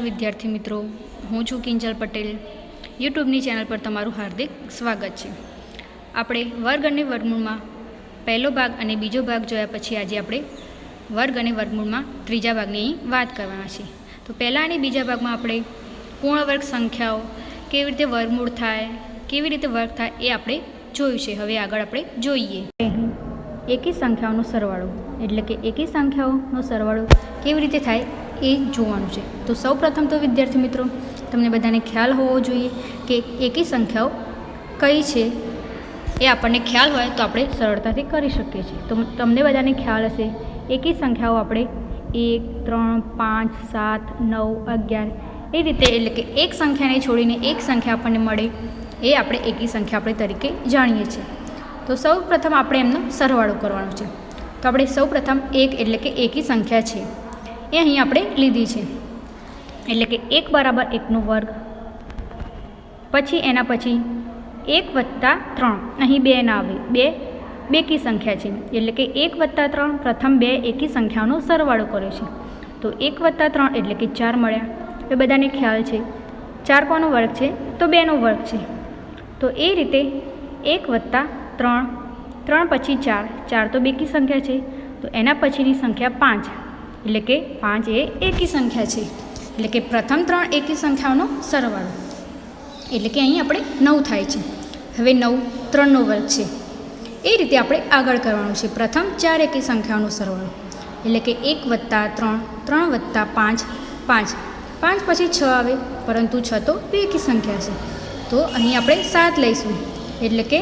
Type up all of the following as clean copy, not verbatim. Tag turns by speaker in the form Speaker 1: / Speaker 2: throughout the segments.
Speaker 1: વિદ્યાર્થી મિત્રો, હું છું કિંજલ પટેલ. યુટ્યુબની ચેનલ પર તમારું હાર્દિક સ્વાગત છે. આપણે વર્ગ અને વર્ગમૂળમાં પહેલો ભાગ અને બીજો ભાગ જોયા પછી આજે આપણે વર્ગ અને વર્ગમૂળમાં ત્રીજા ભાગની વાત કરવાના છે. તો પહેલાં અને બીજા ભાગમાં આપણે પૂર્ણ વર્ગ સંખ્યાઓ, કેવી રીતે વર્ગમૂળ થાય, કેવી રીતે વર્ગ થાય એ આપણે જોયું છે. હવે આગળ આપણે જોઈએ. એકી સંખ્યાઓનો સરવાળો એટલે કે એકી સંખ્યાઓનો સરવાળો કેવી રીતે થાય એ જોવાનું છે. તો સૌ પ્રથમ તો વિદ્યાર્થી મિત્રો, તમને બધાને ખ્યાલ હોવો જોઈએ કે એકી સંખ્યાઓ કઈ છે. એ આપણને ખ્યાલ હોય તો આપણે સરળતાથી કરી શકીએ છીએ. તો તમને બધાને ખ્યાલ હશે એકી સંખ્યાઓ આપણે 1, 3, 5, 7, 9, 11 એ રીતે, એટલે કે એક સંખ્યાને છોડીને એક સંખ્યા આપણને મળે એ આપણે એકી સંખ્યા આપણે તરીકે જાણીએ છીએ. તો સૌ પ્રથમ આપણે એમનો સરવાળો કરવાનો છે. તો આપણે સૌ પ્રથમ 1 એટલે કે એકી સંખ્યા છે એ અહીં આપણે લીધી છે, એટલે કે 1 બરાબર 1નો વર્ગ, પછી એના પછી 1 વત્તા 3, અહીં 2 ના આવે, 2 બેકી સંખ્યા છે, એટલે કે 1 વત્તા 3 પ્રથમ 2 એકી સંખ્યાઓનો સરવાળો કર્યો છે. તો 1 વત્તા 3 એટલે કે 4 મળ્યા. એ બધાને ખ્યાલ છે 4 કોનો વર્ગ છે? તો 2નો વર્ગ છે. તો એ રીતે 1 વત્તા 3, 3 પછી 4, 4 તો બેકી સંખ્યા છે, તો એના પછીની સંખ્યા 5, એટલે કે 5 એ એકી સંખ્યા છે. એટલે કે પ્રથમ 3 એકી સંખ્યાઓનો સરવાળો, એટલે કે અહીં આપણે 9 થાય છે. હવે 9 3નો વર્ગ છે. એ રીતે આપણે આગળ કરવાનું છે. પ્રથમ 4 એકી સંખ્યાઓનો સરવાળો, એટલે કે 1 વત્તા 3, 3 વત્તા 5, 5, 5 પછી 6 આવે, પરંતુ 6 તો બેકી સંખ્યા છે, તો અહીં આપણે 7 લઈશું, એટલે કે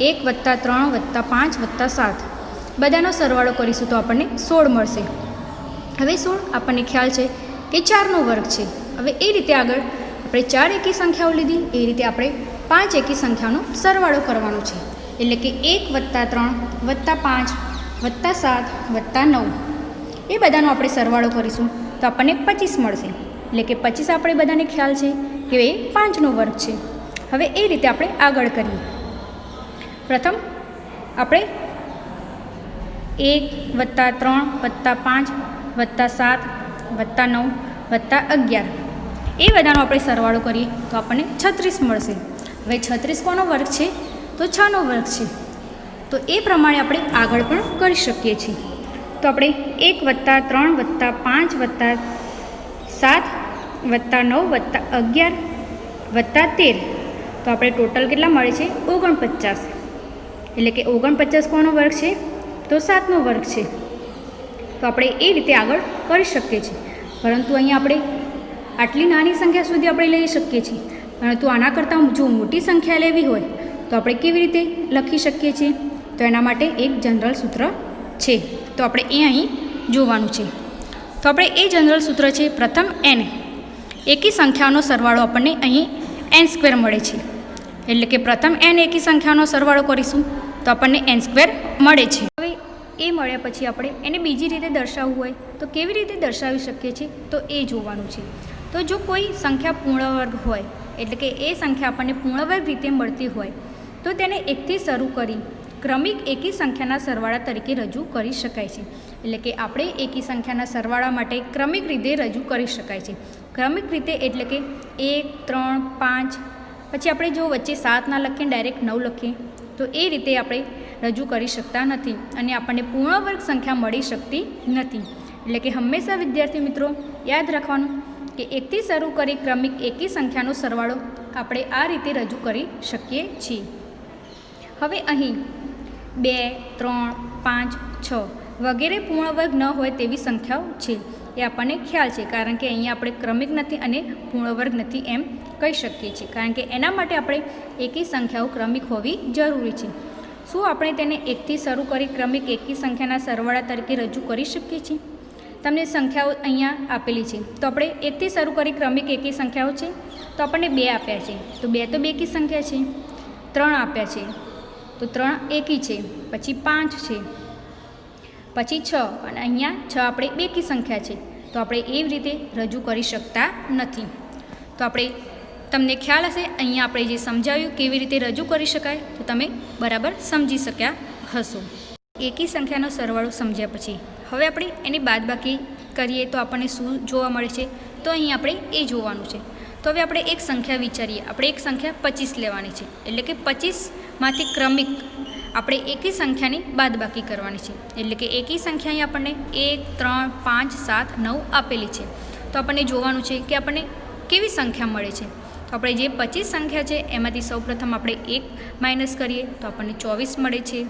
Speaker 1: 1 વત્તા 3 વત્તા 5 વત્તા 7 બધાનો સરવાળો કરીશું તો આપણને 16 મળશે. હવે 16 આપણને ખ્યાલ છે કે 4નો વર્ગ છે. હવે એ રીતે આગળ આપણે 4 એકી સંખ્યાઓ લીધી, એ રીતે આપણે 5 એકી સંખ્યાનો સરવાળો કરવાનો છે. એટલે કે 1 વત્તા 3 વત્તા 5 વત્તા 7 વત્તા 9 એ બધાનો આપણે સરવાળો કરીશું તો આપણને 25 મળશે. એટલે કે 25 આપણે બધાને ખ્યાલ છે કે એ 5નો વર્ગ છે. હવે એ રીતે આપણે આગળ કરીએ. પ્રથમ આપણે 1 વત્તા 3 વત્તા 5 વત્તા 7 વત્તા 9 વત્તા 11 એ બધાનો આપણે સરવાળો કરીએ તો આપણને 36 મળશે. હવે 36 કોનો વર્ગ છે? તો 6નો વર્ગ છે. તો એ પ્રમાણે આપણે આગળ પણ કરી શકીએ છીએ. તો આપણે 1 વત્તા 3 વત્તા 5 વત્તા 7 વત્તા 9 વત્તા 11 વત્તા 13, તો આપણે ટોટલ કેટલા મળે છે? 49. એટલે કે 49 કોનો વર્ગ છે? તો 7નો વર્ગ છે. તો આપણે એ રીતે આગળ કરી શકીએ છીએ. પરંતુ અહીં આપણે આટલી નાની સંખ્યા સુધી આપણે લઈ શકીએ છીએ, પરંતુ આના કરતાં જો મોટી સંખ્યા લેવી હોય તો આપણે કેવી રીતે લખી શકીએ છીએ? તો એના માટે એક જનરલ સૂત્ર છે, તો આપણે એ અહીં જોવાનું છે. તો આપણે એ જનરલ સૂત્ર છે પ્રથમ n, એકી સંખ્યાનો સરવાળો આપણને અહીં n² મળે છે. એટલે કે પ્રથમ n એકી સંખ્યાનો સરવાળો કરીશું તો આપણને n² મળે છે. હવે એ મળ્યા પછી આપણે એને બીજી રીતે દર્શાવવું હોય તો કેવી રીતે દર્શાવી શકીએ છીએ? તો એ જોવાનું છે. તો જો કોઈ સંખ્યા પૂર્ણ વર્ગ હોય, એટલે કે એ સંખ્યા આપણને પૂર્ણ વર્ગ રીતે મળતી હોય તો તેને 1થી શરૂ કરી ક્રમિક એકી સંખ્યાના સરવાળા તરીકે રજૂ કરી શકાય છે. એટલે કે આપણે એકી સંખ્યાના સરવાળા માટે ક્રમિક રીતે રજૂ કરી શકાય છે. ક્રમિક રીતે એટલે કે 1, 3, 5, પછી આપણે જો વચ્ચે 7 ના લખીએ, ડાયરેક્ટ 9 લખીએ તો એ રીતે આપણે રજૂ કરી શકતા નથી અને આપણને પૂર્ણ વર્ગ સંખ્યા મળી શકતી નથી. એટલે કે હંમેશા વિદ્યાર્થી મિત્રો યાદ રાખવાનું કે 1થી શરૂ કરી ક્રમિક એકી સંખ્યાનો સરવાળો આપણે આ રીતે રજૂ કરી શકીએ છીએ. હવે અહીં 2, 3, 5, 6 વગેરે પૂર્ણ વર્ગ ન હોય તેવી સંખ્યાઓ છે એ આપણને ખ્યાલ છે, કારણ કે અહીંયા આપણે ક્રમિક નથી અને પૂર્ણ વર્ગ નથી એમ કહી શકીએ છીએ, કારણ કે એના માટે આપણે એકી સંખ્યાઓ ક્રમિક હોવી જરૂરી છે. શું આપણે તેને 1થી શરૂ કરી ક્રમિક એકી સંખ્યાના સરવાળા તરીકે રજૂ કરી શકીએ છીએ? તમને સંખ્યાઓ અહીંયા આપેલી છે, તો આપણે 1થી શરૂ કરી ક્રમિક એકી સંખ્યાઓ છે તો આપણને 2 આપ્યા છે, તો 2 તો બેકી સંખ્યા છે. 3 આપ્યા છે તો 3 એકી છે, પછી 5 છે, પછી 6, અને અહીંયા 6 આપણે બેકી સંખ્યા છે, તો આપણે એવી રીતે રજૂ કરી શકતા નથી. તો આપણે તમને ખ્યાલ હશે અહીંયા આપણે જે સમજાવ્યું કેવી રીતે રજૂ કરી શકાય, તો તમે બરાબર સમજી શક્યા હશો. એકી સંખ્યાનો સરવાળો સમજ્યા પછી હવે આપણે એની બાદબાકી કરીએ તો આપણને શું જોવા મળે છે, તો અહીં આપણે એ જોવાનું છે. તો હવે આપણે એક સંખ્યા વિચારીએ. આપણે એક સંખ્યા 25 લેવાની છે, એટલે કે 25માંથી ક્રમિક આપણે એકી સંખ્યાની બાદબાકી કરવાની છે. એટલે કે એકી સંખ્યા અહીં આપણને 1, 3, 5, 7, 9 આપેલી છે. તો આપણને જોવાનું છે કે આપણને કેવી સંખ્યા મળે છે. તો આપણે જે 25 સંખ્યા છે એમાંથી સૌપ્રથમ આપણે 1 માઇનસ કરીએ તો આપણને 24 મળે છે.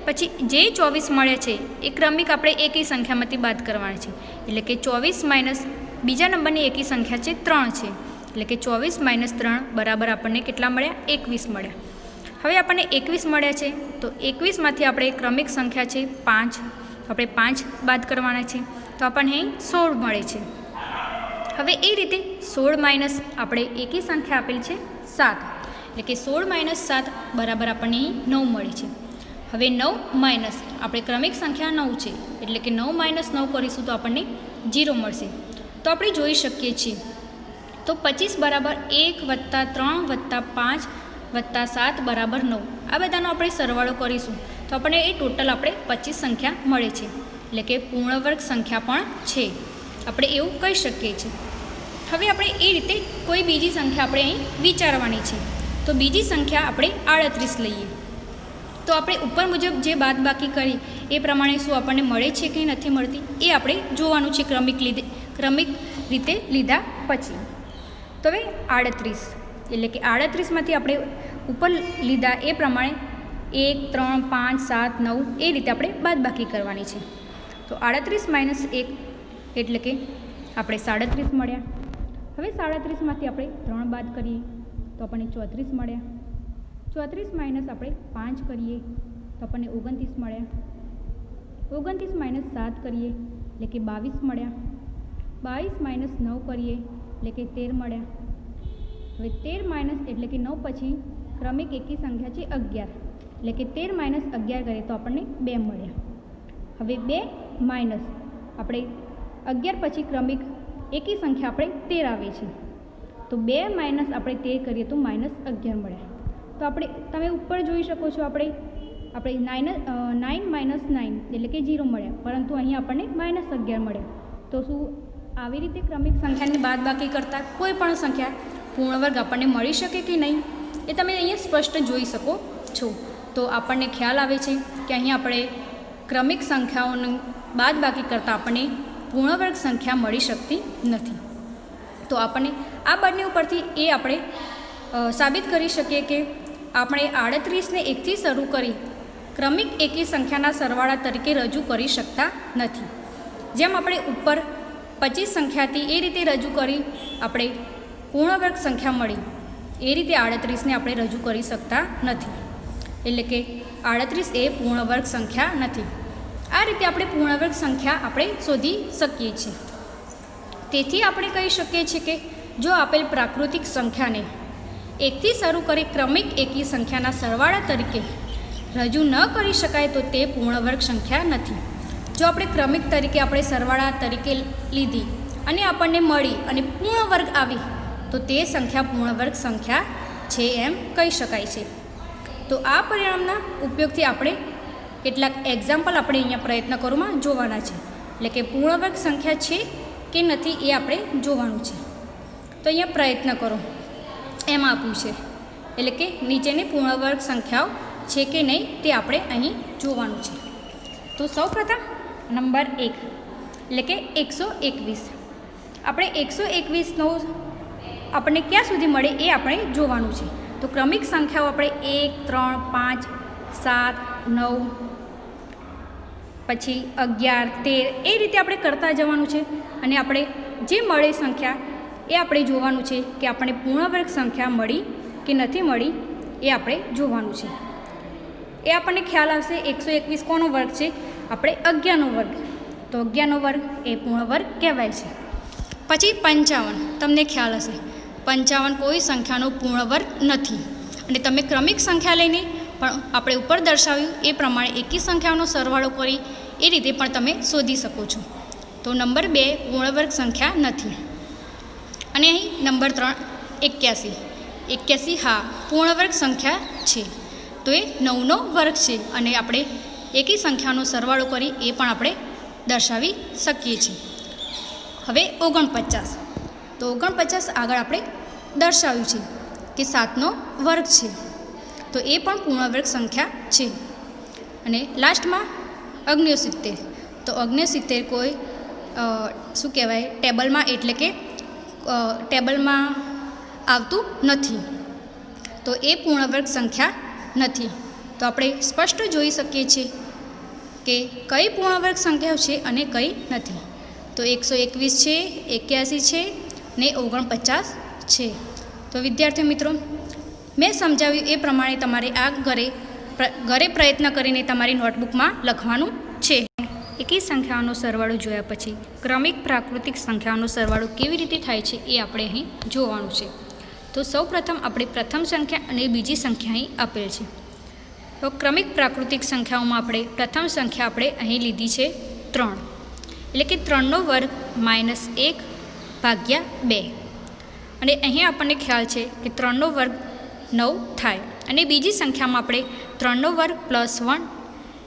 Speaker 1: પછી જે 24 મળે છે એ ક્રમિક આપણે એકી સંખ્યામાંથી બાદ કરવાની છે. એટલે કે 24 માઇનસ બીજા નંબરની એકી સંખ્યા છે 3 છે. એટલે કે 24 માઇનસ 3 બરાબર આપણને કેટલા મળ્યા? 21 મળ્યા. હવે આપણને 21 મળ્યા છે તો 21માંથી આપણે ક્રમિક સંખ્યા છે 5, આપણે 5 બાદ કરવાના છે તો આપણને અહીં 16 મળે છે. હવે એ રીતે 16 માઇનસ આપણે એકી સંખ્યા આપેલ છે 7, એટલે કે 16 માઇનસ 7 બરાબર આપણને અહીં 9 મળે છે. હવે 9 માઇનસ આપણે ક્રમિક સંખ્યા 9 છે, એટલે કે 9 માઇનસ 9 કરીશું તો આપણને 0 મળશે. તો આપણે જોઈ શકીએ છીએ તો 25 બરાબર 1 વત્તા 3 વત્તા 5 વત્તા 7 બરાબર 9. આ બધાનો આપણે સરવાળો કરીશું તો આપણને એ ટોટલ આપણે 25 સંખ્યા મળે છે, એટલે કે પૂર્ણ વર્ગ સંખ્યા પણ છે, આપણે એવું કહી શકીએ છીએ. હવે આપણે એ રીતે કોઈ બીજી સંખ્યા આપણે અહીં વિચારવાની છે. તો બીજી સંખ્યા આપણે 38 લઈએ. તો આપણે ઉપર મુજબ જે બાદબાકી કરી એ પ્રમાણે શું આપણને મળે છે કે નથી મળતી એ આપણે જોવાનું છે ક્રમિક રીતે લીધા પછી. તો હવે 38, એટલે કે 38માંથી આપણે ઉપર લીધા એ પ્રમાણે 1, 3, 5, 7, 9 એ રીતે આપણે બાદબાકી કરવાની છે. તો 38 માઇનસ 1 એટલે કે આપણે 37 મળ્યા. હવે 37માંથી આપણે 3 બાદ કરીએ તો આપણને 34 મળ્યા. 34 માઇનસ આપણે 5 કરીએ તો આપણને 29 મળ્યા. 29 માઇનસ 7 કરીએ એટલે કે 22 મળ્યા. 22 માઇનસ 9 કરીએ એટલે કે 13 મળ્યા. હવે 13 માઇનસ એટલે કે 9 પછી ક્રમિક એકી સંખ્યા છે 11, એટલે કે 13 માઇનસ 11 કરીએ તો આપણને 2 મળ્યા. હવે 2 માઇનસ આપણે 11 પછી ક્રમિક એકી સંખ્યા આપણે 13 આવે છે, તો 2 માઇનસ આપણે 13 કરીએ તો માઇનસ 11 મળ્યા. તો આપણે તમે ઉપર જોઈ શકો છો આપણે 9 માઇનસ 9 એટલે કે 0 મળ્યા, પરંતુ અહીં આપણને માઇનસ 11 મળ્યા. તો શું આવી રીતે ક્રમિક સંખ્યાની બાદબાકી કરતાં કોઈ પણ સંખ્યા પૂર્ણ વર્ગ આપણને મળી શકે કે નહીં એ તમે અહીંયા સ્પષ્ટ જોઈ શકો છો. તો આપણને ખ્યાલ આવે છે કે અહીં આપણે ક્રમિક સંખ્યાઓની બાદબાકી કરતાં આપણને પૂર્ણ વર્ગ સંખ્યા મળી શકતી નથી. તો આપણને આ બંને ઉપરથી એ આપણે સાબિત કરી શકીએ કે આપણે 38ને 1થી શરૂ કરી ક્રમિક એકી સંખ્યાના સરવાળા તરીકે રજૂ કરી શકતા નથી. જેમ આપણે ઉપર 25 સંખ્યાથી એ રીતે રજૂ કરી આપણે પૂર્ણ વર્ગ સંખ્યા મળી, એ રીતે 38ને આપણે રજૂ કરી શકતા નથી. એટલે કે 38 એ પૂર્ણ વર્ગ સંખ્યા નથી. આ રીતે આપણે પૂર્ણ વર્ગ સંખ્યા આપણે શોધી શકીએ છીએ. તેથી આપણે કહી શકીએ છીએ કે જો આપેલ પ્રાકૃતિક સંખ્યાને 1થી શરૂ કરી ક્રમિક એકી સંખ્યાના સરવાળા તરીકે રજૂ ન કરી શકાય તો તે પૂર્ણ વર્ગ સંખ્યા નથી. જો આપણે ક્રમિક તરીકે આપણે સરવાળા તરીકે લીધી અને આપણને મળી અને પૂર્ણ વર્ગ આવી તો તે સંખ્યા પૂર્ણ વર્ગ સંખ્યા છે એમ કહી શકાય છે. તો આ પરિણામના ઉપયોગથી આપણે કેટલાક એક્ઝામ્પલ આપણે અહીંયા પ્રયત્ન કરવામાં જોવાના છે. એટલે કે પૂર્ણ વર્ગ સંખ્યા છે કે નથી એ આપણે જોવાનું છે. તો અહીંયા પ્રયત્ન કરો એમ આપ્યું છે, એટલે કે નીચેની પૂર્ણ વર્ગ સંખ્યાઓ છે કે નહીં તે આપણે અહીં જોવાનું છે. તો સૌપ્રથમ નંબર 1 એટલે કે 121. આપણે 121નો આપણને ક્યાં સુધી મળે એ આપણે જોવાનું છે. તો ક્રમિક સંખ્યાઓ આપણે 1, 3, 5, 7, 9 પછી 11, 13 એ રીતે આપણે કરતા જવાનું છે. અને આપણે જે મળે સંખ્યા એ આપણે જોવાનું છે કે આપણે પૂર્ણ વર્ગ સંખ્યા મળી કે નથી મળી એ આપણે જોવાનું છે. એ આપણને ખ્યાલ આવશે 121 કોનો વર્ગ છે? આપણે 11નો વર્ગ. તો 11નો વર્ગ એ પૂર્ણ વર્ગ કહેવાય છે. પછી 55 તમને ખ્યાલ હશે 55 કોઈ સંખ્યાનો પૂર્ણ વર્ગ નથી. અને તમે ક્રમિક સંખ્યા લઈને પણ આપણે ઉપર દર્શાવ્યું એ પ્રમાણે એકી સંખ્યાઓનો સરવાળો કરી એ રીતે પણ તમે શોધી શકો છો. તો નંબર 2 પૂર્ણ વર્ગ સંખ્યા નથી. અને અહીં નંબર 3 81 હા પૂર્ણ વર્ગ સંખ્યા છે. તો એ 9નો વર્ગ છે અને આપણે એકી સંખ્યાનો સરવાળો કરી એ પણ આપણે દર્શાવી શકીએ છીએ. હવે 49, તો 49 આગળ આપણે દર્શાવ્યું છે કે 7નો વર્ગ છે, તો એ પણ પૂર્ણવર્ગ સંખ્યા છે. અને લાસ્ટમાં 69, તો 69 કોઈ શું કહેવાય ટેબલમાં, એટલે કે ટેબલમાં આવતું નથી, તો એ પૂર્ણવર્ગ સંખ્યા નથી. તો આપણે સ્પષ્ટ જોઈ શકીએ છીએ કે કઈ પૂર્ણવર્ગ સંખ્યાઓ છે અને કઈ નથી. તો 121 છે, 81 છે ને 49 છે. તો વિદ્યાર્થી મિત્રો, મેં સમજાવ્યું એ પ્રમાણે તમારે આ ઘરે પ્રયત્ન કરીને તમારી નોટબુકમાં લખવાનું છે. એકી સંખ્યાઓનો સરવાળો જોયા પછી ક્રમિક પ્રાકૃતિક સંખ્યાઓનો સરવાળો કેવી રીતે થાય છે એ આપણે અહીં જોવાનું છે. તો સૌપ્રથમ આપણે પ્રથમ સંખ્યા અને બીજી સંખ્યા અહીં આપેલ છે. તો ક્રમિક પ્રાકૃતિક સંખ્યાઓમાં આપણે પ્રથમ સંખ્યા આપણે અહીં લીધી છે 3, એટલે કે 3નો વર્ગ -1 ભાગ્યા 2. અને અહીં આપણને ખ્યાલ છે કે 3નો વર્ગ 9 થાય. અને બીજી સંખ્યામાં આપણે 3નો વર્ગ +1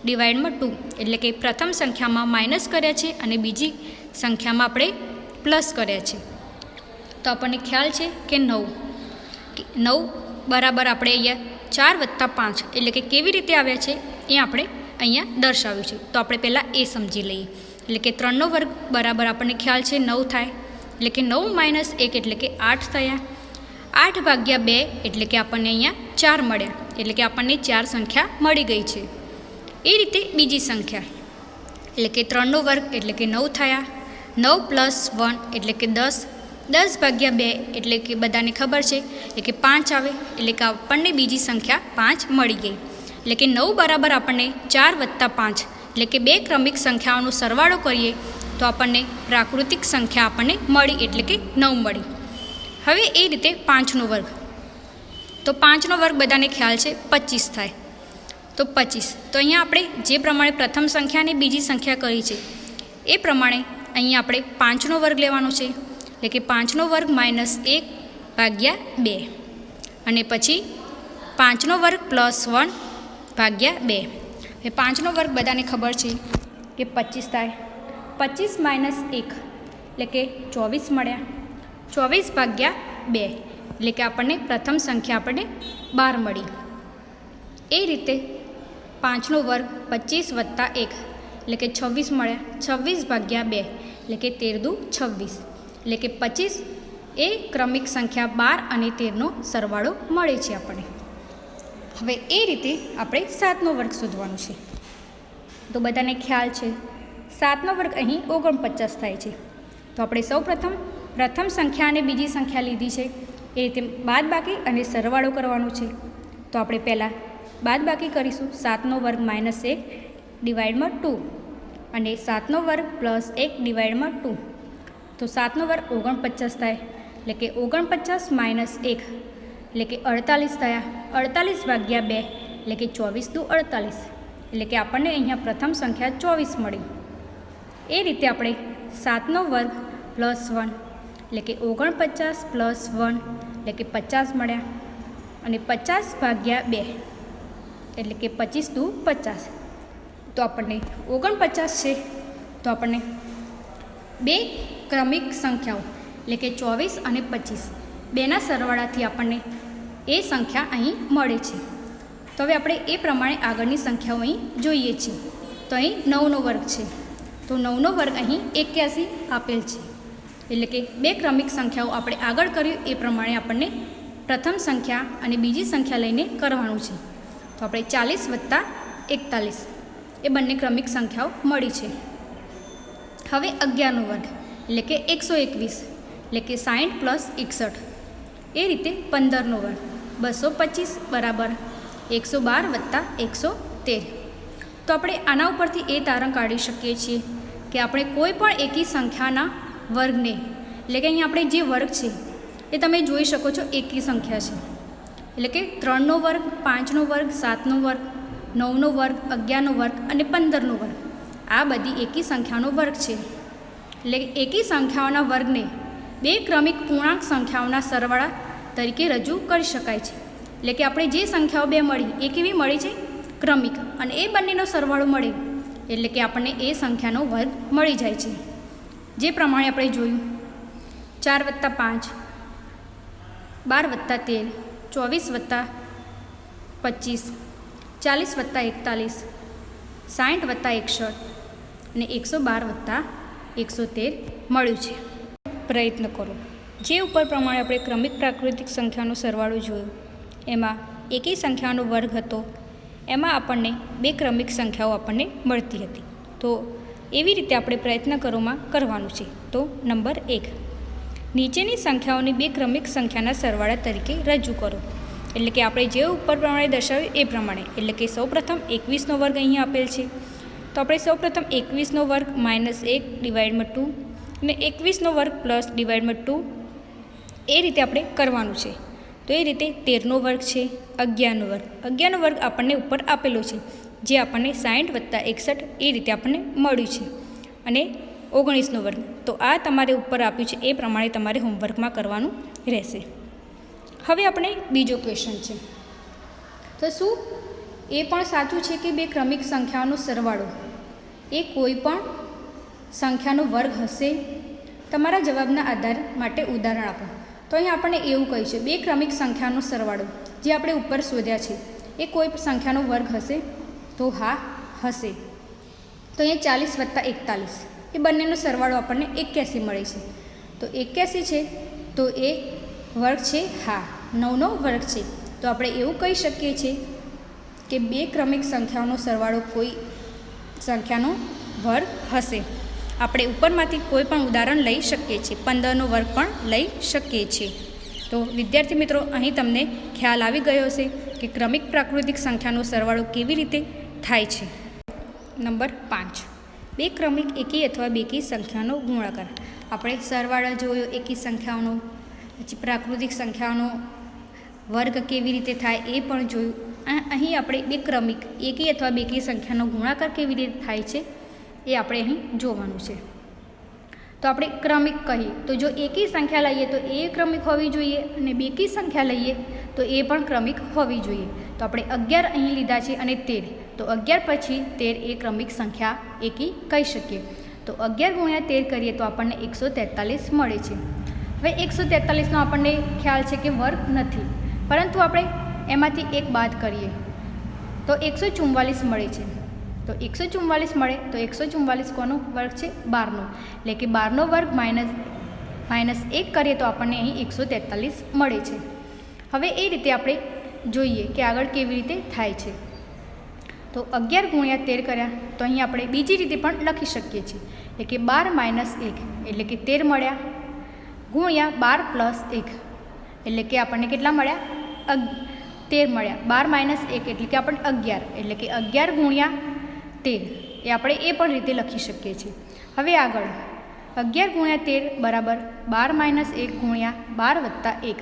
Speaker 1: ડિવાઇડમાં 2, એટલે કે પ્રથમ સંખ્યામાં માઇનસ કર્યા છે અને બીજી સંખ્યામાં આપણે પ્લસ કર્યા છે. તો આપણને ખ્યાલ છે કે 9 બરાબર આપણે અહીંયા 4 + 5, એટલે કે કેવી રીતે આવ્યા છે એ આપણે અહીંયા દર્શાવ્યું છે. તો આપણે પહેલાં એ સમજી લઈએ. એટલે કે 3નો વર્ગ બરાબર આપણને ખ્યાલ છે 9 થાય, એટલે કે 9 - 1 એટલે કે 8 થયા. 8 ભાગ્યા 2 એટલે કે આપણને અહીંયા 4 મળ્યા, એટલે કે આપણને 4 સંખ્યા મળી ગઈ છે. એ રીતે બીજી સંખ્યા, એટલે કે 3નો વર્ગ એટલે કે 9 થયા. 9 + 1 એટલે કે 10. 10 ભાગ્યા 2 એટલે કે બધાને ખબર છે એટલે કે 5 આવે, એટલે કે આપણને બીજી સંખ્યા 5 મળી ગઈ. એટલે કે 9 બરાબર આપણને 4 + 5, એટલે કે 2 ક્રમિક સંખ્યાઓનો સરવાળો કરીએ તો આપણને પ્રાકૃતિક સંખ્યા આપણને મળી, એટલે કે 9 મળી. હવે એ રીતે 5નો વર્ગ, તો 5નો વર્ગ બધાને ખ્યાલ છે 25 થાય. તો 25, તો અહીંયા આપણે જે પ્રમાણે પ્રથમ સંખ્યા અને બીજી સંખ્યા કરી છે એ પ્રમાણે અહીંયા આપણે 5નો વર્ગ લેવાનો છે, એટલે કે 5નો વર્ગ -1 ભાગ્યા 2, અને પછી 5નો વર્ગ +1 ભાગ્યા 2. હવે 5નો વર્ગ બધાને ખબર છે કે 25 થાય. 25 - 1 એટલે કે 24 મળ્યા. 24 ભાગ્યા 2 એટલે કે આપણને પ્રથમ સંખ્યા આપણને 12 મળી. એ રીતે 5નો વર્ગ 25 + 1 એટલે કે 26 મળ્યા. 26 ભાગ્યા 2 એટલે કે 13 દુ 26, એટલે કે 25 એ ક્રમિક સંખ્યા 12 અને 13નો સરવાળો મળે છે આપણને. હવે એ રીતે આપણે 7નો વર્ગ શોધવાનો છે. તો બધાને ખ્યાલ છે 7નો વર્ગ અહીં 49 થાય છે. તો આપણે પ્રથમ સંખ્યા અને બીજી સંખ્યા લીધી છે, એ રીતે બાદબાકી અને સરવાળો કરવાનો છે. તો આપણે પહેલાં બાદબાકી કરીશું. 7નો વર્ગ -1 ડિવાઇડમાં 2 અને 7નો વર્ગ +1 ડિવાઇડમાં 2. તો 7નો વર્ગ 49 થાય, એટલે કે 49 - 1 એટલે કે 48 થયા. 48 ભાગ્યા 2 એટલે કે 24 દુ 48, એટલે કે આપણને અહીંયા પ્રથમ સંખ્યા 24 મળી. એ રીતે આપણે 7નો વર્ગ +1 એટલે કે 49 + 1 એટલે કે 50 મળ્યા. અને 50 ભાગ્યા 2 એટલે કે 25 દુ 50, તો આપણને 49 છે. તો આપણને 2 ક્રમિક સંખ્યાઓ એટલે કે 24 અને 25 બેના સરવાળાથી આપણને એ સંખ્યા અહીં મળે છે. તો હવે આપણે એ પ્રમાણે આગળની સંખ્યાઓ અહીં જોઈએ છીએ. તો અહીં 9નો વર્ગ છે, તો 9નો વર્ગ અહીં 81 આપેલ છે. એટલે કે 2 ક્રમિક સંખ્યાઓ આપણે આગળ કર્યું એ પ્રમાણે આપણને પ્રથમ સંખ્યા અને બીજી સંખ્યા લઈને કરવાનું છે. તો આપણે 40 + 41 એ બંને ક્રમિક સંખ્યાઓ મળી છે. હવે 11નો વર્ગ એટલે કે 121, એટલે કે 60 + 61. એ રીતે 15નો વર્ગ 225 બરાબર 112 + 113. તો આપણે આના ઉપરથી એ તારણ કાઢી શકીએ છીએ કે આપણે કોઈ પણ એકી સંખ્યાના વર્ગને, એટલે કે અહીં આપણે જે વર્ગ છે એ તમે જોઈ શકો છો એકી સંખ્યા છે. એટલે કે 3નો વર્ગ, 5નો વર્ગ, 7નો વર્ગ, 9નો વર્ગ, 11નો વર્ગ અને 15નો વર્ગ આ બધી એકી સંખ્યાનો વર્ગ છે. એટલે એકી સંખ્યાઓના વર્ગને 2 ક્રમિક પૂર્ણાંક સંખ્યાઓના સરવાળા તરીકે રજૂ કરી શકાય છે. એટલે કે આપણે જે સંખ્યાઓ 2 મળી એ કેવી મળી છે? ક્રમિક. અને એ બંનેનો સરવાળો મળે એટલે કે આપણને એ સંખ્યાનો વર્ગ મળી જાય છે. જે પ્રમાણે આપણે જોયું 4 + 5 12 + 13 24 + 25 40 + 41 60 + 61 અને 112 + 113 મળ્યું છે. પ્રયત્ન કરો. જે ઉપર પ્રમાણે આપણે ક્રમિક પ્રાકૃતિક સંખ્યાનો સરવાળો જોયો એમાં એકી સંખ્યાનો વર્ગ હતો, એમાં આપણને 2 ક્રમિક સંખ્યાઓ આપણને મળતી હતી. તો એવી રીતે આપણે પ્રયત્ન કરોમાં કરવાનું છે. તો નંબર 1, નીચેની સંખ્યાઓને 2 ક્રમિક સંખ્યાના સરવાળા તરીકે રજૂ કરો. એટલે કે આપણે જે ઉપર પ્રમાણે દર્શાવ્યું એ પ્રમાણે. એટલે કે સૌપ્રથમ 21નો વર્ગ અહીં આપેલ છે, તો આપણે સૌપ્રથમ 21નો વર્ગ -1/2 અને 21નો વર્ગ +/2 એ રીતે આપણે કરવાનું છે. તો એ રીતે 13નો વર્ગ છે, 11નો વર્ગ. 11નો વર્ગ આપણને ઉપર આપેલો છે, જે આપણને 60 + 61 એ રીતે આપણને મળ્યું છે. અને 19નો વર્ગ. તો આ તમારે ઉપર આપ્યું છે એ પ્રમાણે તમારે હોમવર્કમાં કરવાનું રહેશે. હવે આપણે બીજો ક્વેશ્ચન છે. તો શું એ પણ સાચું છે કે 2 ક્રમિક સંખ્યાઓનો સરવાળો એ કોઈ પણ સંખ્યાનો વર્ગ હશે? તમારા જવાબના આધાર માટે ઉદાહરણ આપો. તો અહીં આપણને એવું કહ્યું છે 2 ક્રમિક સંખ્યાનો સરવાળો જે આપણે ઉપર શોધ્યા છે એ કોઈ સંખ્યાનો વર્ગ હશે? તો હા, હશે. તો અહીંયા 40 + 41 એ બંનેનો સરવાળો આપણને 81 મળે છે. તો 81 છે તો એ વર્ગ છે? હા. 9નો વર્ગ છે. તો આપણે એવું કહી શકીએ છીએ કે 2 ક્રમિક સંખ્યાઓનો સરવાળો કોઈ સંખ્યાનો વર્ગ હશે. આપણે ઉપરમાંથી કોઈ પણ ઉદાહરણ લઈ શકીએ છીએ. 15નો વર્ગ પણ લઈ શકીએ છીએ. તો વિદ્યાર્થી મિત્રો, અહીં તમને ખ્યાલ આવી ગયો હશે કે ક્રમિક પ્રાકૃતિક સંખ્યાનો સરવાળો કેવી રીતે થાય છે. નંબર 5, 2 ક્રમિક એકી અથવા બેકી સંખ્યાનો ગુણાકાર. આપણે સરવાળો જોયો એકી સંખ્યાઓનો, પછી પ્રાકૃતિક સંખ્યાઓનો વર્ગ કેવી રીતે થાય એ પણ જોયું. અહીં આપણે 2 ક્રમિક એકી અથવા બેકી સંખ્યાનો ગુણાકાર કેવી રીતે થાય છે એ આપણે અહીં જોવાનું છે. તો આપણે ક્રમિક કહીએ તો જો એકી સંખ્યા લઈએ તો એ ક્રમિક હોવી જોઈએ, અને બેકી સંખ્યા લઈએ તો એ પણ ક્રમિક હોવી જોઈએ. તો આપણે 11 અહીં લીધા છે અને 13. તો 11 પછી 13 એ ક્રમિક સંખ્યા એકી કહી શકીએ. તો 11 × 13 કરીએ તો આપણને 143 મળે છે. હવે 143નો આપણને ખ્યાલ છે કે વર્ગ નથી, પરંતુ આપણે એમાંથી એક બાદ કરીએ તો 144 મળે છે. તો 144 મળે તો 144 કોનો વર્ગ છે? 12નો. એટલે કે 12નો વર્ગ -1 કરીએ તો આપણને અહીં 143 મળે છે. હવે એ રીતે આપણે જોઈએ કે આગળ કેવી રીતે થાય છે. તો 11 × 13 કર્યા તો અહીં આપણે બીજી રીતે પણ લખી શકીએ છીએ. એટલે કે 12 - 1 એટલે કે 13 મળ્યા, ગુણ્યા 12 + 1 એટલે કે આપણને કેટલા મળ્યા? 13 મળ્યા. 12 - 1 એટલે કે આપણને 11 એટલે કે 11 × 13 એ આપણે એ પણ રીતે લખી શકીએ છીએ. હવે આગળ 11 × 13 બરાબર 12 - 1 ગુણ્યા 12 + 1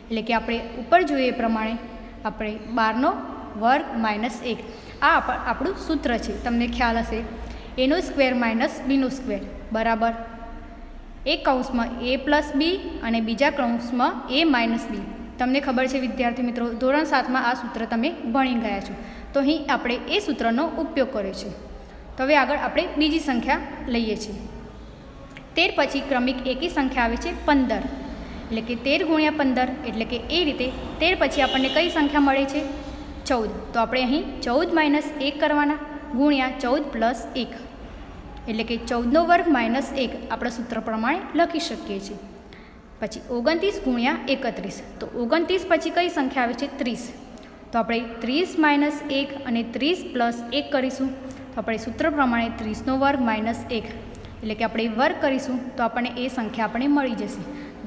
Speaker 1: એટલે કે આપણે ઉપર જોઈએ એ પ્રમાણે આપણે 12નો વર્ગ -1 આ આપણું સૂત્ર છે. તમને ખ્યાલ હશે a² - b² બરાબર એક કૌંસમાં a + b અને બીજા કૌંસમાં a - b. તમને ખબર છે વિદ્યાર્થી મિત્રો, ધોરણ 7માં આ સૂત્ર તમે ભણી ગયા છો. તો અહીં આપણે એ સૂત્રનો ઉપયોગ કર્યો છે. તો હવે આગળ આપણે બીજી સંખ્યા લઈએ છીએ. 13 પછી ક્રમિક એકી સંખ્યા આવે છે 15. એટલે કે 13 × 15 એટલે કે એ રીતે 13 પછી આપણને કઈ સંખ્યા મળે છે? 14. તો આપણે અહીં 14 - 1 કરવાના, ગુણ્યા 14 + 1 એટલે કે 14નો વર્ગ -1 આપણે સૂત્ર પ્રમાણે લખી શકીએ છીએ. પછી 29 × 31. તો 29 પછી કઈ સંખ્યા આવે છે? 30. તો આપણે 30 - 1 અને 30 + 1 કરીશું. તો આપણે સૂત્ર પ્રમાણે 30નો વર્ગ -1 એટલે કે આપણે વર્ગ કરીશું તો આપણને એ સંખ્યા આપણને મળી જશે.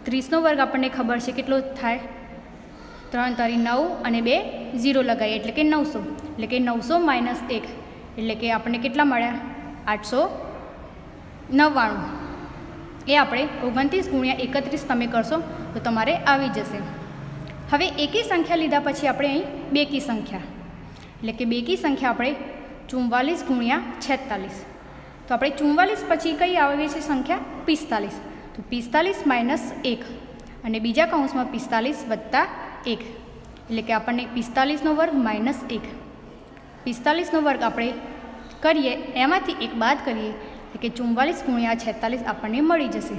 Speaker 1: 30નો વર્ગ આપણને ખબર છે કેટલો થાય? 3 × 9 અને 2 0 લગાવીએ એટલે કે 900. એટલે કે 900 - 1 એટલે કે આપણને કેટલા મળ્યા? 899. એ આપણે 29 × 31 તમે કરશો તો તમારે આવી જશે. હવે એકી સંખ્યા લીધા પછી આપણે અહીં બેકી સંખ્યા એટલે કે બેકી સંખ્યા આપણે 44 × 46. તો આપણે 44 પછી કઈ આવે છે સંખ્યા? 45. તો 45 - 1 અને બીજા કૌંસમાં 45 + 1 એટલે કે આપણને 45નો વર્ગ -1. 45નો વર્ગ આપણે કરીએ એમાંથી એક બાદ કરીએ કે 44 ગુણ્યા 46 આપણને મળી જશે.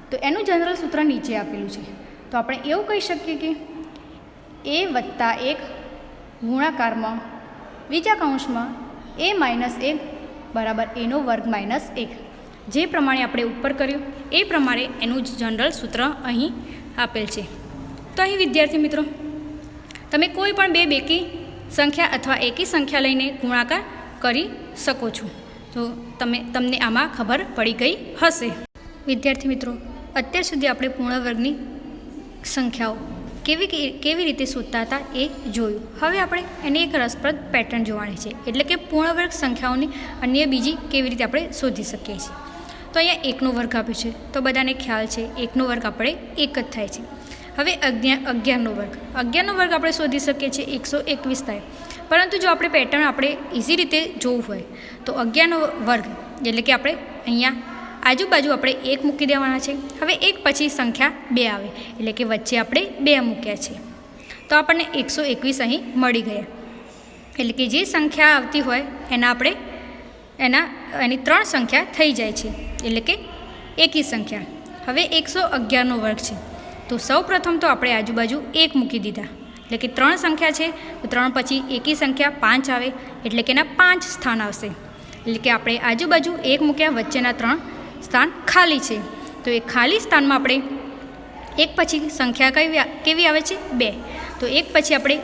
Speaker 1: તો એનું જનરલ સૂત્ર નીચે આપેલું છે. તો આપણે એવું કહી શકીએ કે a વત્તા 1 ગુણાકારમાં બીજા કૌંસમાં a માઇનસ 1 બરાબર એનો વર્ગ માઇનસ 1. જે પ્રમાણે આપણે ઉપર કર્યું એ પ્રમાણે એનું જનરલ સૂત્ર અહીં આપેલ છે. તો અહીં વિદ્યાર્થી મિત્રો તમે કોઈ પણ બે બેકી સંખ્યા અથવા એકી સંખ્યા લઈને ગુણાકાર કરી શકો છો. તો તમને આમાં ખબર પડી ગઈ હશે. વિદ્યાર્થી મિત્રો અત્યાર સુધી આપણે પૂર્ણ વર્ગની સંખ્યાઓ કેવી રીતે શોધતા હતા એ જોયું. હવે આપણે એની એક રસપ્રદ પેટર્ન જોવાની છે, એટલે કે પૂર્ણ વર્ગ સંખ્યાઓની અન્ય બીજી કેવી રીતે આપણે શોધી શકીએ છીએ. તો અહીંયા એકનો વર્ગ આપ્યો છે, તો બધાને ખ્યાલ છે એકનો વર્ગ આપણે એક જ થાય છે. હવે 11નો વર્ગ આપણે શોધી શકીએ છીએ 121 થાય. પરંતુ જો આપણે પેટર્ન આપણે ઇઝી રીતે જોવું હોય તો 11નો વર્ગ એટલે કે આપણે અહીંયા આજુબાજુ આપણે 1 મૂકી દેવાના છે. હવે 1 પછી સંખ્યા 2 આવે એટલે કે વચ્ચે આપણે 2 મૂક્યા છે, તો આપણને 121 અહીં મળી ગયા. એટલે કે જે સંખ્યા આવતી હોય એની 3 સંખ્યા થઈ જાય છે, એટલે કે એકી સંખ્યા. હવે 111નો વર્ગ છે, તો સૌ પ્રથમ તો આપણે આજુબાજુ 1 મૂકી દીધા, એટલે કે 3 સંખ્યા છે તો 3 પછી એકી સંખ્યા 5 આવે એટલે કે એના 5 સ્થાન આવશે. એટલે કે આપણે આજુબાજુ 1 મૂક્યા, વચ્ચેના 3 સ્થાન ખાલી છે. તો એ ખાલી સ્થાનમાં આપણે 1 પછી સંખ્યા કેવી આવે છે 2, તો 1 પછી આપણે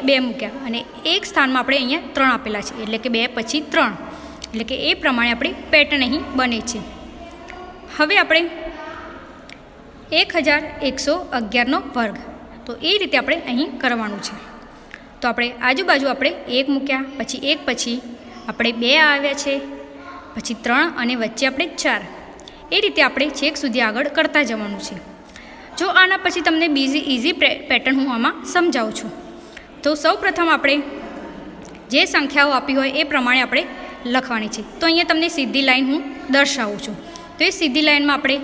Speaker 1: 2 મૂક્યા અને 1 સ્થાનમાં આપણે અહીંયા 3 આપેલા છે, એટલે કે 2 પછી 3, એટલે કે એ પ્રમાણે આપણી પેટર્ન અહીં બને છે. હવે આપણે 1111નો વર્ગ, તો એ રીતે આપણે અહીં કરવાનું છે. તો આપણે આજુબાજુ આપણે 1 મૂક્યા, પછી 1 પછી આપણે 2 આવ્યા છે, પછી 3 અને વચ્ચે આપણે 4. એ રીતે આપણે છેક સુધી આગળ કરતા જવાનું છે. જો આના પછી તમને બીજી ઇઝી પેટર્ન હું આમાં સમજાવું છું. તો સૌ પ્રથમ આપણે જે સંખ્યાઓ આપી હોય એ પ્રમાણે આપણે લખવાની છે. તો અહીંયા તમને સીધી લાઈન હું દર્શાવું છું. તો એ સીધી લાઈનમાં આપણે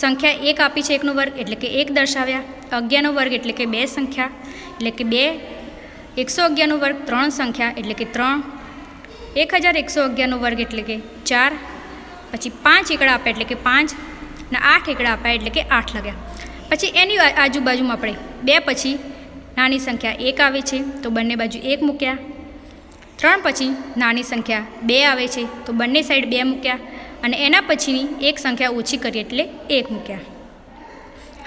Speaker 1: સંખ્યા 1 આપી છે, 1નો વર્ગ એટલે કે 1 દર્શાવ્યા. 11નો વર્ગ એટલે કે 2 સંખ્યા એટલે કે 2. 111નો વર્ગ 3 સંખ્યા એટલે કે 3. 1111નો વર્ગ એટલે કે 4. પછી 5 એકડા આપ્યા એટલે કે 5 અને 8 એકડા આપ્યા એટલે કે 8 લાગ્યા. પછી એની આજુબાજુમાં આપણે 2 પછી નાની સંખ્યા 1 આવે છે, તો બંને બાજુ 1 મૂક્યા. 3 પછી નાની સંખ્યા 2 આવે છે, તો બંને સાઈડ 2 મૂક્યા અને એના પછીની એક સંખ્યા ઓછી કરીએ એટલે 1 મૂક્યા.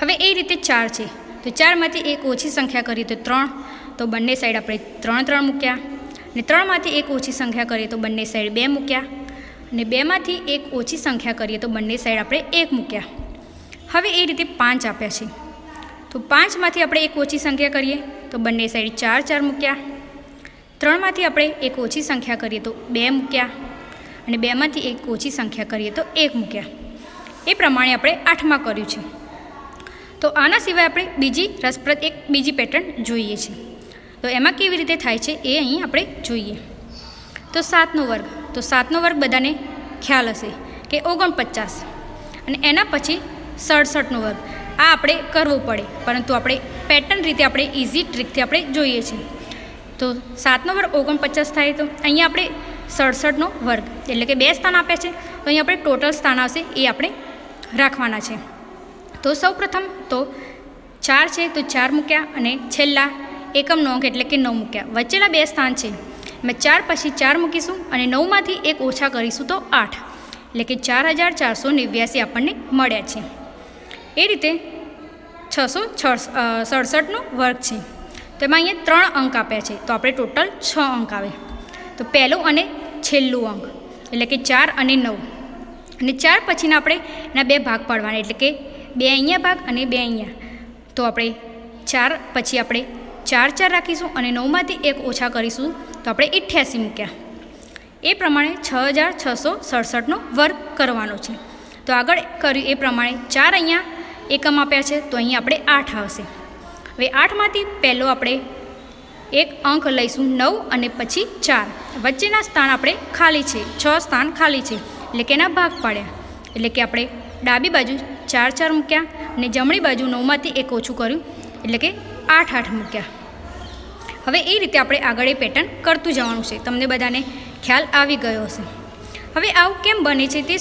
Speaker 1: હવે એ રીતે 4 છે, તો 4માંથી એક ઓછી સંખ્યા કરીએ તો 3, તો બંને સાઈડ આપણે 3 મૂક્યા. અને 3માંથી એક ઓછી સંખ્યા કરીએ તો બંને સાઈડ 2 મૂક્યા. અને 2માંથી એક ઓછી સંખ્યા કરીએ તો બંને સાઈડ આપણે 1 મૂક્યા. હવે એ રીતે 5 આપ્યા છે, તો 5માંથી આપણે એક ઓછી સંખ્યા કરીએ તો બંને સાઈડ 4 મૂક્યા. 3માંથી આપણે એક ઓછી સંખ્યા કરીએ તો 2 મૂક્યા. અને 2માંથી એક ઓછી સંખ્યા કરીએ તો 1 મૂક્યા. એ પ્રમાણે આપણે 8માં કર્યું છે. તો આના સિવાય આપણે બીજી પેટર્ન જોઈએ છે. તો એમાં કેવી રીતે થાય છે એ અહીં આપણે જોઈએ. તો 7નો વર્ગ, તો 7નો વર્ગ બધાને ખ્યાલ હશે કે 49 અને એના પછી 67નો વર્ગ. આ આપણે કરવો પડે, પરંતુ આપણે પેટર્ન રીતે આપણે ઇઝી ટ્રીકથી આપણે જોઈએ છીએ. તો 7નો વર્ગ 49 થાય, તો અહીંયા આપણે 67નો વર્ગ એટલે કે 2 સ્થાન આપ્યા છે, તો અહીંયા આપણે ટોટલ સ્થાન આવશે એ આપણે રાખવાના છે. તો સૌ પ્રથમ તો 4 છે, તો 4 મૂક્યા અને છેલ્લા એકમનો અંક એટલે કે 9 મૂક્યા. વચ્ચેના 2 સ્થાન છે, મેં 4 પછી 4 મૂકીશું અને 9માંથી 1 ઓછા કરીશું તો 8, એટલે કે 4489 આપણને મળ્યા છે. એ રીતે 667નો વર્ગ છે, તો એમાં અહીંયા 3 અંક આપ્યા છે, તો આપણે ટોટલ 6 અંક આવે. તો પહેલું અને છેલ્લું અંક એટલે કે 4 અને 9, અને 4 પછીના આપણે એના 2 ભાગ પાડવાના, એટલે કે 2 અહીંયા ભાગ અને 2 અહીંયા. તો આપણે 4 પછી આપણે 4 રાખીશું અને 9માંથી 1 ઓછા કરીશું તો આપણે 88 મૂક્યા. એ પ્રમાણે 6667નો વર્ગ કરવાનો છે. તો આગળ કર્યું એ પ્રમાણે 4 અહીંયા એકમ આપ્યા છે, તો અહીંયા આપણે 8 આવશે. હવે 8માંથી પહેલો આપણે એક અંક લઈશું 9 અને પછી 4. વચ્ચેના સ્થાન આપણે ખાલી છે, 6 સ્થાન ખાલી છે, એટલે કે એના ભાગ પાડ્યા. એટલે કે આપણે ડાબી બાજુ 4 મૂક્યા અને જમણી બાજુ 9માંથી 1 ઓછું કર્યું એટલે કે 8 મૂક્યા. હવે એ રીતે આપણે આગળ એ પેટર્ન કરતું જવાનું છે. તમને બધાને ખ્યાલ આવી ગયો હશે. હવે આવું કેમ બને છે તે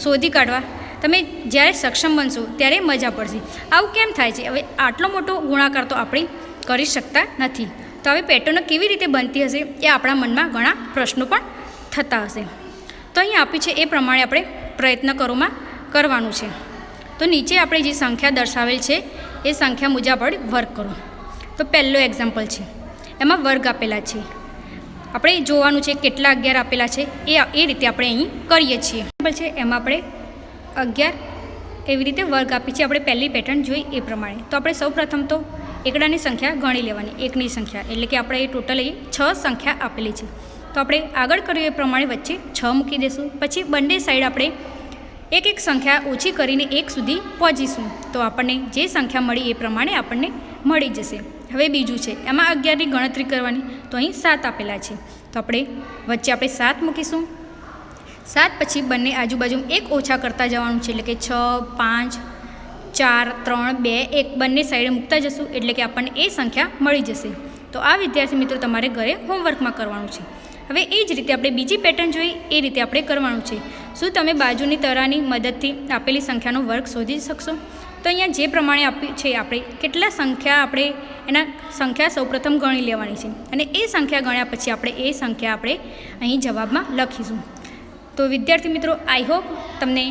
Speaker 1: શોધી કાઢવા તમે જ્યારે સક્ષમ બનશો ત્યારે મજા પડશે. આવું કેમ થાય છે? હવે આટલો મોટો ગુણાકાર તો આપણે કરી શકતા નથી. તો હવે પેટર્નો કેવી રીતે બનતી હશે એ આપણા મનમાં ઘણા પ્રશ્નો પણ થતા હશે. તો અહીં આપ્યું છે એ પ્રમાણે આપણે પ્રયત્ન કરવાનું છે. તો નીચે આપણે જે સંખ્યા દર્શાવેલ છે એ સંખ્યા મુજબ આપણે વર્ક કરો. તો પહેલો એક્ઝામ્પલ છે, એમાં વર્ગ આપેલા છે. આપણે જોવાનું છે કેટલા 11 આપેલા છે એ રીતે આપણે અહીં કરીએ છીએ. છે એમાં આપણે 11 એવી રીતે વર્ગ આપી છે. આપણે પહેલી પેટર્ન જોઈ એ પ્રમાણે. તો આપણે સૌપ્રથમ તો એકડાની સંખ્યા ગણી લેવાની, એકની સંખ્યા, એટલે કે આપણે ટોટલ અહીં 6 સંખ્યા આપેલી છે. તો આપણે આગળ કર્યું એ પ્રમાણે વચ્ચે 6 મૂકી દઈશું. પછી બંને સાઈડ આપણે એક સંખ્યા ઓછી કરીને 1 સુધી પહોંચીશું. તો આપણને જે સંખ્યા મળી એ પ્રમાણે આપણને મળી જશે. હવે બીજું છે, એમાં 11ની ગણતરી કરવાની. તો અહીં 7 આપેલા છે. તો આપણે વચ્ચે 7 મૂકીશું. 7 પછી બંને આજુબાજુ 1 ઓછા કરતા જવાનું છે, એટલે કે 6, 5, 4, 3, 2, 1 બંને સાઈડે મૂકતા જશું, એટલે કે આપણને એ સંખ્યા મળી જશે. તો આ વિદ્યાર્થી મિત્રો તમારે ઘરે હોમવર્કમાં કરવાનું છે. હવે એ જ રીતે આપણે બીજી પેટર્ન જોઈ એ રીતે આપણે કરવાનું છે. શું તમે બાજુની તરાની મદદથી આપેલી સંખ્યાનો વર્ગ શોધી શકશો? તો અહીંયા જે પ્રમાણે આપ્યું છે આપણે કેટલા સંખ્યા આપણે એના સંખ્યા સૌપ્રથમ ગણી લેવાની છે, અને એ સંખ્યા ગણ્યા પછી આપણે એ સંખ્યા આપણે અહીં જવાબમાં લખીશું. તો વિદ્યાર્થી મિત્રો, આઈ હોપ તમને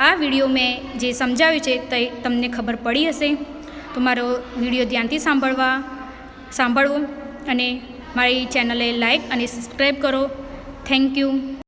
Speaker 1: આ વિડીયો મેં જે સમજાવ્યું છે તે તમને ખબર પડી હશે. તો મારો વિડીયો ધ્યાનથી સાંભળવો અને મારી ચેનલને લાઈક અને સબસ્ક્રાઈબ કરો. Thank you.